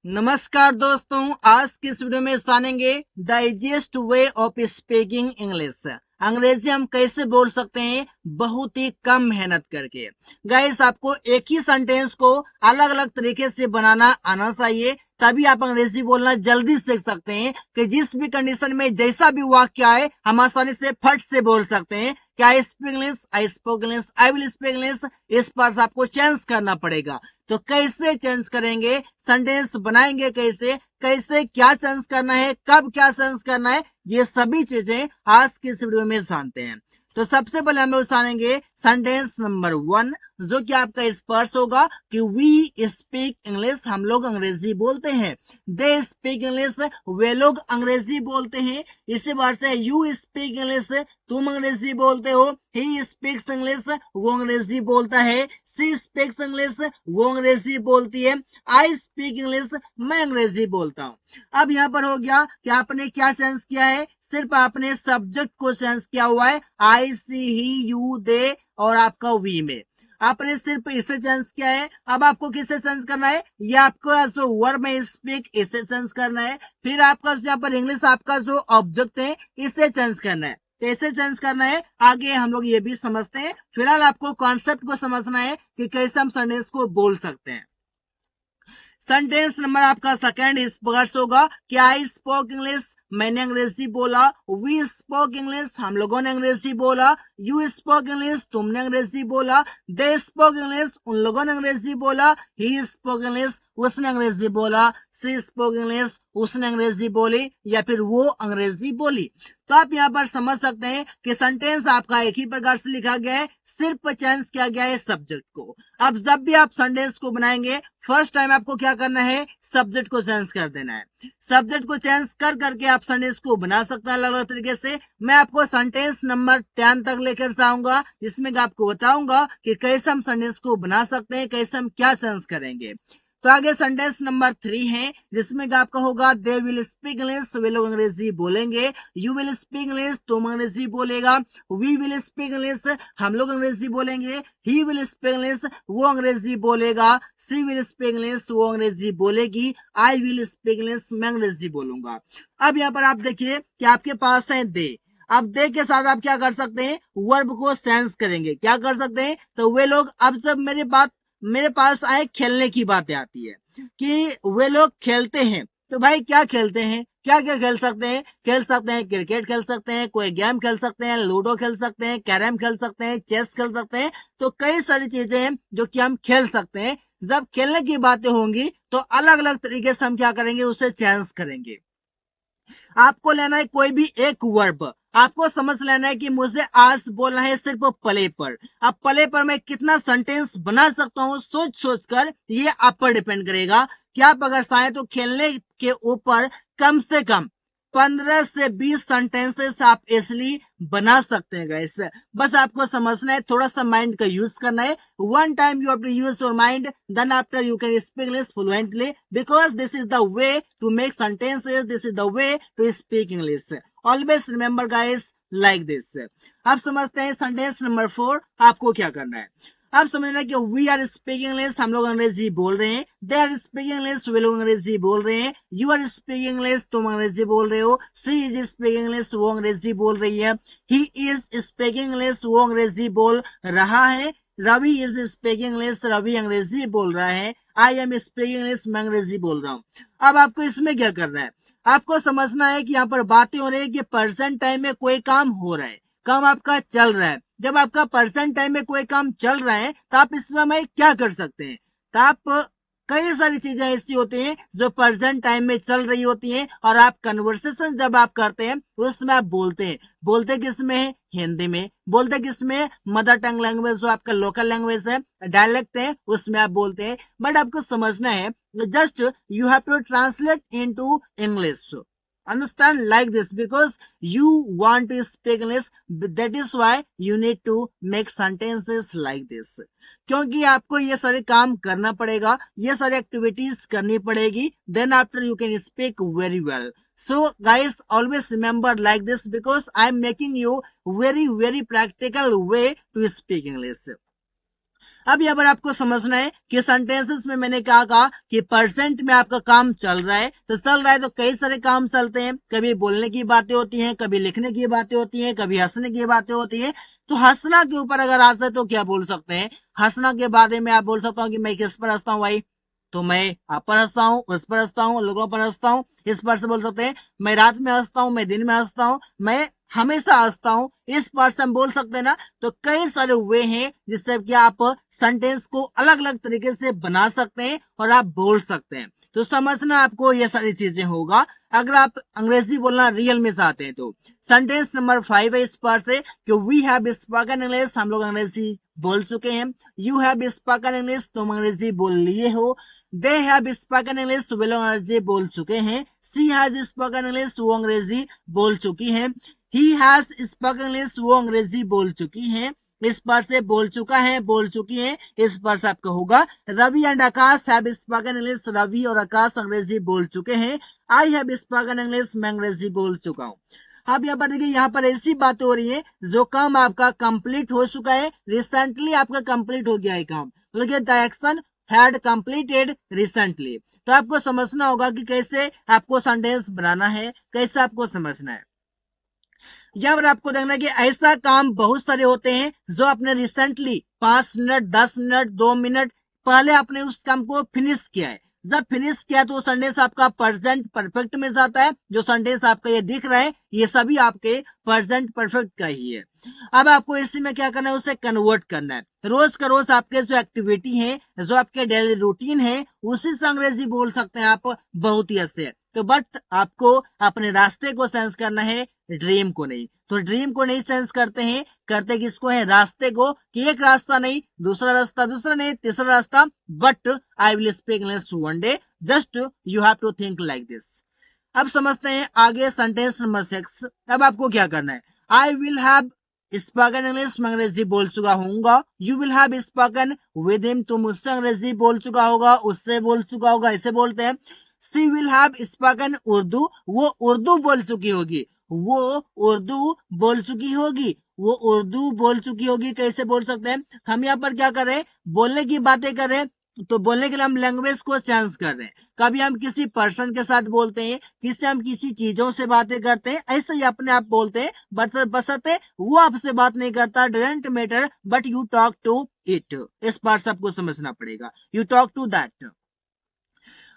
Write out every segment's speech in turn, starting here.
नमस्कार दोस्तों, आज की इस वीडियो में जानेंगे the easiest way of speaking English. अंग्रेजी हम कैसे बोल सकते हैं बहुत ही कम मेहनत करके। गाइस, आपको एक ही सेंटेंस को अलग अलग तरीके से बनाना आना चाहिए, तभी आप अंग्रेजी बोलना जल्दी सीख सकते हैं कि जिस भी कंडीशन में जैसा भी वाक्य आए हम आसानी से फट से बोल सकते हैं। क्या I speak English, I spoke English, I will speak English, इस पर आपको चेंज करना पड़ेगा। तो कैसे चेंज करेंगे, सेंटेंस बनाएंगे कैसे, कैसे क्या चेंज करना है, कब क्या चेंज करना है, ये सभी चीजें आज की इस वीडियो में जानते हैं। तो सबसे पहले हम लोग जानेंगे सेंटेंस नंबर 1, जो कि आपका स्पर्श होगा कि वी स्पीक इंग्लिश, हम लोग अंग्रेजी बोलते हैं। दे स्पीक इंग्लिश, वे लोग अंग्रेजी बोलते हैं। इसी बार से यू स्पीक इंग्लिश, तुम अंग्रेजी बोलते हो। ही स्पीक्स इंग्लिश, वो अंग्रेजी बोलता है। सी स्पीक्स इंग्लिश, वो अंग्रेजी बोलती है। आई स्पीक इंग्लिश, मैं अंग्रेजी बोलता हूँ। अब यहाँ पर हो गया कि आपने क्या चेंज किया है, सिर्फ आपने सब्जेक्ट को चेंज किया हुआ है, आई सी ही यू दे और आपका वी में आपने सिर्फ इसे चेंज किया है। अब आपको किसे चेंज करना है, ये आपको जो वर्ब में स्पीक इसे चेंज करना है। फिर आपका यहाँ पर इंग्लिश आपका जो ऑब्जेक्ट है इसे चेंज करना है। कैसे चेंज करना है आगे हम लोग ये भी समझते हैं। फिलहाल आपको कॉन्सेप्ट को समझना है कि कैसे हम सेंटेंस को बोल सकते हैं। सेंटेंस नंबर आपका सेकंड इस प्रकार से होगा कि आई स्पोक इंग्लिश, मैंने अंग्रेजी बोला। वी स्पोक इंग्लिश, हम लोगों ने अंग्रेजी बोला। यू स्पोक इंग्लिश, तुमने अंग्रेजी बोला। दे स्पोक इंग्लिश, उन लोगों ने अंग्रेजी बोला। ही स्पोक इंग्लिश, उसने अंग्रेजी बोला। सी स्पोक इंग्लिश, उसने अंग्रेजी बोली या फिर वो अंग्रेजी बोली। तो आप यहाँ पर समझ सकते हैं कि सेंटेंस आपका एक ही प्रकार से लिखा गया है, सिर्फ चेंज किया गया है सब्जेक्ट को। अब जब भी आप सेंटेंस को बनाएंगे फर्स्ट टाइम आपको क्या करना है, सब्जेक्ट को चेंज कर देना है। सब्जेक्ट को चेंज कर करके आप सेंटेंस को बना सकते हैं अलग अलग तरीके से। मैं आपको सेंटेंस नंबर 10 तक लेकर जाऊंगा, जिसमें आपको बताऊंगा कि कैसे हम सेंटेंस को बना सकते हैं, कैसे हम क्या चेंज करेंगे। तो आगे सेंटेंस नंबर 3 है, जिसमें आपका होगा दे विल स्पीक इंग्लिश, वे लोग अंग्रेजी बोलेंगे। यू विल स्पीक इंग्लिश, तुम अंग्रेजी बोलेगा। वी विल स्पीक इंग्लिश, हम लोग अंग्रेजी बोलेंगे। ही विल स्पीक इंग्लिश, वो अंग्रेजी बोलेगा। सी विल स्पीक इंग्लिश, वो अंग्रेजी बोलेगी। आई विल स्पीक इंग्लिश, मैं अंग्रेजी बोलूंगा। अब यहाँ पर आप देखिए कि आपके पास है दे। अब दे के साथ आप क्या कर सकते हैं, वर्ब को सेंस करेंगे। क्या कर सकते हैं, तो वे लोग, अब जब मेरे पास आए खेलने की बातें आती है कि वे लोग खेलते हैं, तो भाई क्या खेलते हैं, क्या क्या खेल सकते हैं, खेल सकते हैं क्रिकेट खेल सकते हैं, कोई गेम खेल सकते हैं, लूडो खेल सकते हैं, कैरम खेल सकते हैं, चेस खेल सकते हैं। तो कई सारी चीजें हैं जो कि हम खेल सकते हैं। जब खेलने की बातें होंगी तो अलग अलग तरीके से हम क्या करेंगे, उसे चेंज करेंगे। आपको लेना है कोई भी एक वर्ब, आपको समझ लेना है कि मुझे आज बोलना है सिर्फ प्ले पर। अब प्ले पर मैं कितना सेंटेंस बना सकता हूँ सोच सोच कर, ये आप पर डिपेंड करेगा कि आप अगर चाहें तो खेलने के ऊपर कम से कम 15 से 20 सेंटेंसेस आप इसलिए बना सकते हैं गाइस। बस आपको समझना है, थोड़ा सा माइंड का यूज करना है। One time you have to use your mind, then after you can speak English fluently, because this is the way to make sentences, this is the way to speak English. Always remember guys like this. अब समझते हैं sentence number 4 आपको क्या करना है। अब समझना कि वी आर स्पीकिंग इंग्लिश, हम लोग अंग्रेजी बोल रहे हैं। दे आर स्पीकिंग इंग्लिश, वे लोग अंग्रेजी बोल रहे हैं। यू आर स्पीकिंग इंग्लिश, तुम अंग्रेजी बोल रहे हो। सी इज स्पीकिंग इंग्लिश, वो अंग्रेजी बोल रही है। ही इज स्पीकिंग इंग्लिश, वो अंग्रेजी बोल रहा है। Ravi is speaking English, Ravi अंग्रेजी बोल रहा है। आई एम स्पीकिंग इंग्लिश, मैं अंग्रेजी बोल रहा हूँ। अब आपको इसमें क्या करना है, आपको समझना है कि यहाँ पर बातें हो रही है कि प्रेजेंट टाइम में कोई काम हो रहा है, काम आपका चल रहा है। जब आपका प्रेजेंट टाइम में कोई काम चल रहा है तो आप इस समय क्या कर सकते हैं, तो आप कई सारी चीजें ऐसी होती हैं जो प्रेजेंट टाइम में चल रही होती हैं, और आप कन्वर्सेशन जब आप करते हैं उसमें आप बोलते हैं। बोलते किस में है, हिंदी में। बोलते किस में, मदर टंग लैंग्वेज जो आपका लोकल लैंग्वेज है, डायलेक्ट है, उसमें आप बोलते हैं। बट आपको समझना है, just you have to translate into English. Understand like this, because you want to speak English, that is why you need to make sentences like this. क्योंकि आपको ये सारे काम करना पड़ेगा, ये सारी एक्टिविटीज करनी पड़ेगी, then after you can speak very well. So guys, always remember like this, because I'm making you very practical way to speak English. अब यहाँ पर आपको समझना है कि सेंटेंसेस में मैंने क्या कहा कि परसेंट में आपका काम चल रहा है, तो चल रहा है तो कई सारे काम चलते हैं, कभी बोलने की बातें होती हैं, कभी लिखने की बातें होती हैं, कभी हंसने की बातें होती हैं। तो हंसना के ऊपर अगर आ जाए तो क्या बोल सकते हैं, हंसना के बारे में आप बोल सकता हूँ कि मैं किस पर हंसता हूँ भाई, तो मैं आप पर हंसता हूँ, उस पर हंसता हूँ, लोगों पर हंसता हूँ। इस पर से बोल सकते हैं मैं रात में हंसता हूँ, मैं दिन में हंसता हूँ, मैं हमेशा हंसता हूँ। इस पर से हम बोल सकते हैं ना। तो कई सारे वे हैं जिससे कि आप सेंटेंस को अलग अलग तरीके से बना सकते हैं और आप बोल सकते हैं। तो समझना आपको ये सारी चीजें होगा अगर आप अंग्रेजी बोलना रियल में चाहते हैं। तो सेंटेंस नंबर 5 है इस पर से कि वी हैव स्पोकन इंग्लिश, हम लोग अंग्रेजी बोल चुके हैं। यू हैव स्पोकन इंग्लिश, तुम अंग्रेजी बोल लिए हो। दे हैव स्पोकन इंग्लिश, वे लोग अंग्रेजी बोल चुके हैं। सी हैज स्पोकन इंग्लिश, वो अंग्रेजी बोल चुकी है। ही हैज स्पोकन इंग्लिश, वो अंग्रेजी बोल चुकी है। इस पर से बोल चुका है, बोल चुकी है। इस पर से आपका होगा Ravi and Akash have spoken English, Ravi और आकाश अंग्रेजी बोल चुके हैं। आई हैव स्पोकन इंग्लिश, मैं अंग्रेजी बोल चुका हूँ। अब यहाँ पर देखिए, यहाँ पर ऐसी बात हो रही है जो काम आपका कंप्लीट हो चुका है, रिसेंटली आपका कंप्लीट हो गया है काम, मतलब the action had completed recently. तो आपको समझना होगा कि कैसे आपको सेंटेंस बनाना है, कैसे आपको समझना है। यहाँ पर आपको देखना है कि ऐसा काम बहुत सारे होते हैं जो आपने रिसेंटली 5 मिनट, 10 मिनट, 2 मिनट पहले आपने उस काम को फिनिश किया है। जब फिनिश किया तो वो सेंटेंस आपका प्रेजेंट परफेक्ट में जाता है। जो सेंटेंस आपका ये दिख रहा है ये सभी आपके प्रेजेंट परफेक्ट का ही है। अब आपको इसी में क्या करना है, उसे कन्वर्ट करना है। रोज का रोज आपके जो एक्टिविटी है, जो आपके डेली रूटीन है, उसी से अंग्रेजी बोल सकते हैं आप बहुत ही अच्छे। तो बट आपको अपने रास्ते को सेंस करना है, ड्रीम को नहीं। तो ड्रीम को नहीं सेंस करते हैं, करते किसको है, रास्ते को, कि एक रास्ता नहीं, दूसरा रास्ता, दूसरा नहीं, तीसरा रास्ता। But I will speak English one day, just you have to think like this. अब समझते हैं आगे सेंटेंस नंबर 6। अब आपको क्या करना है, I will have spoken English, मैं अंग्रेजी बोल चुका हूँ। You will have spoken with him, तुम उससे अंग्रेजी बोल चुका होगा, उससे बोल चुका होगा, ऐसे बोलते हैं। She will have spoken Urdu, वो उर्दू बोल चुकी होगी, वो उर्दू बोल चुकी होगी, वो उर्दू बोल चुकी होगी। कैसे बोल सकते हैं, हम यहाँ पर क्या कर रहे हैं, बोलने की बातें कर रहे हैं। तो बोलने के लिए हम लैंग्वेज को चेंज कर रहे हैं। कभी हम किसी पर्सन के साथ बोलते हैं, किससे हम किसी चीजों से बातें करते हैं, ऐसे ही अपने आप बोलते हैं। बशर्ते वो आपसे बात नहीं करता, doesn't matter, but you talk to it. इस बात से आपको समझना पड़ेगा, you talk to that.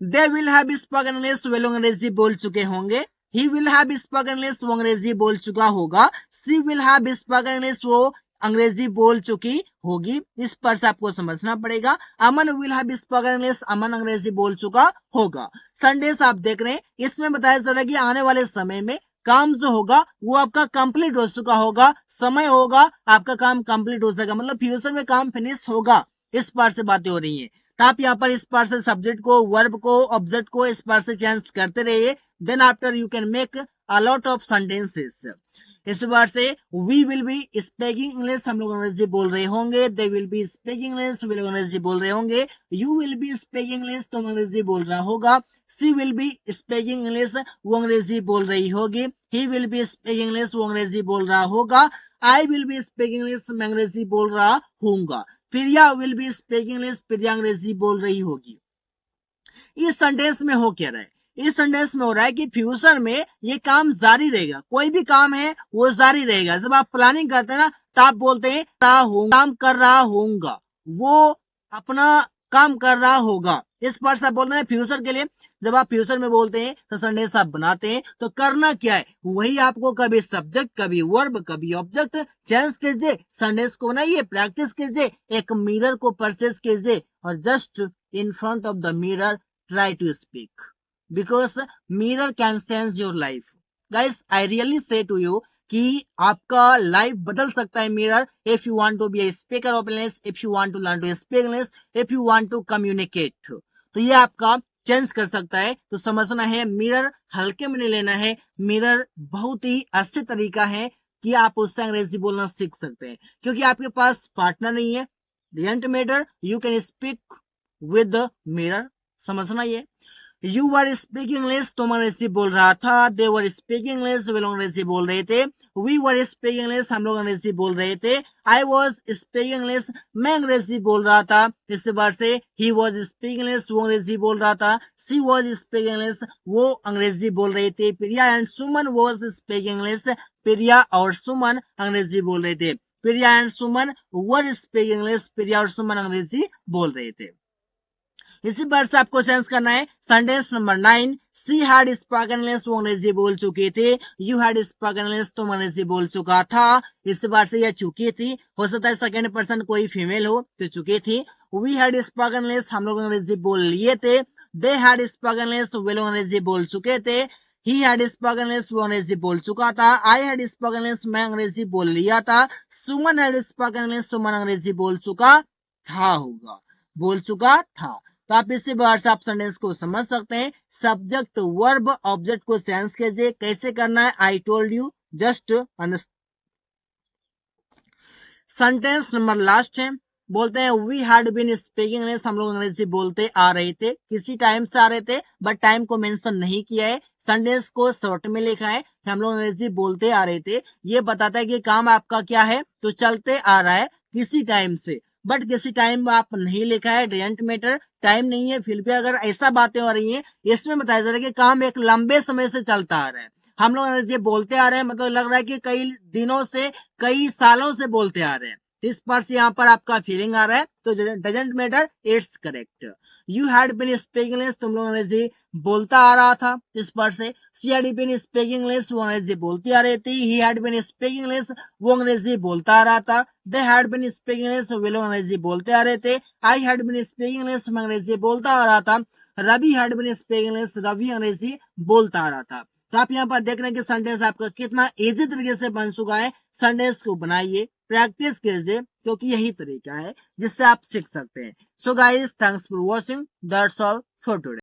They will have spoken English, वे लोग अंग्रेजी बोल चुके होंगे। He will have spoken English, वो अंग्रेजी बोल चुका होगा। She will have spoken English, वो अंग्रेजी बोल चुकी होगी। इस पर से आपको समझना पड़ेगा। अमन विल हैव स्पोकन इंग्लिश, अमन अंग्रेजी बोल चुका होगा। संडेस आप देख रहे हैं, इसमें बताया जा रहा है कि आने वाले समय में काम जो होगा वो आपका कंप्लीट हो चुका होगा, समय होगा आपका काम कंप्लीट हो जाएगा, मतलब फ्यूचर में काम फिनिश होगा। इस बार से बातें हो रही है। तो आप यहाँ पर इस बार से सब्जेक्ट को, वर्ब को, ऑब्जेक्ट को इस बार से चेंज करते रहिए। Then after you can make a lot of sentences. इस बार से we will be speaking English, हम लोग अंग्रेजी बोल रहे होंगे। They will be speaking English, वे लोग अंग्रेजी बोल रहे होंगे। You will be speaking English, तुम अंग्रेजी बोल रहा होगा। She will be speaking English, वो अंग्रेजी बोल रही होगी। He will be speaking English, वो अंग्रेजी बोल रहा होगा। I will be speaking English, मैं अंग्रेजी बोल रहा हूँगा। प्रिया विल बी स्पीकिंग इंग्लिश, प्रिया अंग्रेजी बोल रही होगी। इस सेंटेंस में हो क्या रहा है, इस सेंटेंस में हो रहा है कि फ्यूचर में ये काम जारी रहेगा, कोई भी काम है वो जारी रहेगा। जब आप प्लानिंग करते हैं ना, तो आप बोलते हैं काम कर रहा होऊंगा, वो अपना काम कर रहा होगा। इस पर से आप बोलते हैं फ्यूचर के लिए। जब आप फ्यूचर में बोलते हैं तो सेंटेंस आप बनाते हैं, तो करना क्या है, वही आपको कभी सब्जेक्ट, कभी वर्ब, कभी ऑब्जेक्ट चेंज कीजिए, सेंटेंस को बनाइए, प्रैक्टिस कीजिए, एक मिरर को परचेज कीजिए और just in front of the mirror try to speak, because mirror can change your life. Guys, I really say to you कि आपका लाइफ बदल सकता है mirror, if you want to be a speaker of English, if you want to learn to speak English, if you want to communicate, तो ये आपका change कर सकता है। तो समझना है, मिरर हल्के में नहीं लेना है। मिरर बहुत ही अच्छे तरीका है कि आप उससे अंग्रेजी बोलना सीख सकते हैं, क्योंकि आपके पास पार्टनर नहीं है। Doesn't matter, you can speak with the mirror. समझना ये, यू वर स्पीकिंग इंग्लिश, तुम अंग्रेजी बोल रहा था। दे वर स्पीकिंग इंग्लिश, वे लोग अंग्रेजी बोल रहे थे। वी वर स्पीकिंग इंग्लिश, हम लोग अंग्रेजी बोल रहे थे। आई वॉज स्पीकिंग इंग्लिश, मैं अंग्रेजी बोल रहा था। इस बार से ही वॉज स्पीकिंग इंग्लिश, वो अंग्रेजी बोल रहा था। शी वॉज स्पीकिंग इंग्लिश, वो अंग्रेजी बोल रही थी। Priya and Suman was speaking English, Priya और सुमन अंग्रेजी बोल रहे थे। Priya and Suman were speaking English, Priya और सुमन अंग्रेजी बोल रहे थे। इसी बार से आपको सेंस करना है। Sentence number 9, she had spoken English, वो अंग्रेजी बोल चुकी थी। यू हैड स्पोकन इंग्लिश, तुम अंग्रेजी बोल चुका था। इस बार से यह चुकी थी, हो सकता है सेकंड पर्सन कोई फीमेल हो तो चुकी थी। वी हैड स्पोकन इंग्लिश, हम लोग अंग्रेजी बोल लिए थे। दे हैड स्पोकन इंग्लिश, वे लोग अंग्रेजी बोल चुके थे। ही हैड स्पोकन इंग्लिश, वो अंग्रेजी बोल चुका था। आई हैड स्पोकन इंग्लिश, मैं अंग्रेजी बोल लिया था। सुमन हैड स्पोकन इंग्लिश, सुमन अंग्रेजी बोल चुका था होगा, बोल चुका था। तो आप इसी बार से आप सेंटेंस को समझ सकते हैं। सब्जेक्ट वर्ब ऑब्जेक्ट को चेंज कीजिए। कैसे करना है, I told you, just sentence number last है। बोलते हैं we had been speaking English, हम लोग अंग्रेजी बोलते आ रहे थे। किसी टाइम से आ रहे थे, बट टाइम को मेंशन नहीं किया है। सेंटेंस को शॉर्ट में लिखा है कि हम लोग अंग्रेजी बोलते आ रहे थे। ये बताता है कि काम आपका क्या है, तो चलते आ रहा है किसी टाइम से। बट किसी टाइम आप नहीं लिखा है, डजंट मैटर, टाइम नहीं है। फिर भी अगर ऐसा बातें हो रही हैं, इसमें बताया जा रहा है कि काम एक लंबे समय से चलता आ रहा है। हम लोग अंग्रेजी बोलते आ रहे हैं, मतलब लग रहा है कि कई दिनों से, कई सालों से बोलते आ रहे हैं। इस पर से यहाँ पर आपका फीलिंग आ रहा है, तो doesn't matter, it's correct. You had been speaking English, तुम लोग अंग्रेजी बोलता आ रहा था। इस पर से she had been speaking English, वो अंग्रेजी बोलती आ रही थी। He had been speaking English, वो अंग्रेजी बोलता आ रहा था। They had been speaking English, वे लोग अंग्रेजी बोलते आ रहे थे। I had been speaking English, मैं अंग्रेजी बोलता आ रहा था। Ravi had been speaking English, Ravi अंग्रेजी बोलता आ रहा था। तो आप यहाँ पर देख रहे हैं कि सेंटेंस आपका कितना इजी तरीके से बन चुका है। सेंटेंस को बनाइए, प्रैक्टिस कीजिए, क्योंकि यही तरीका है जिससे आप सीख सकते हैं। So guys, thanks for watching, that's all for today.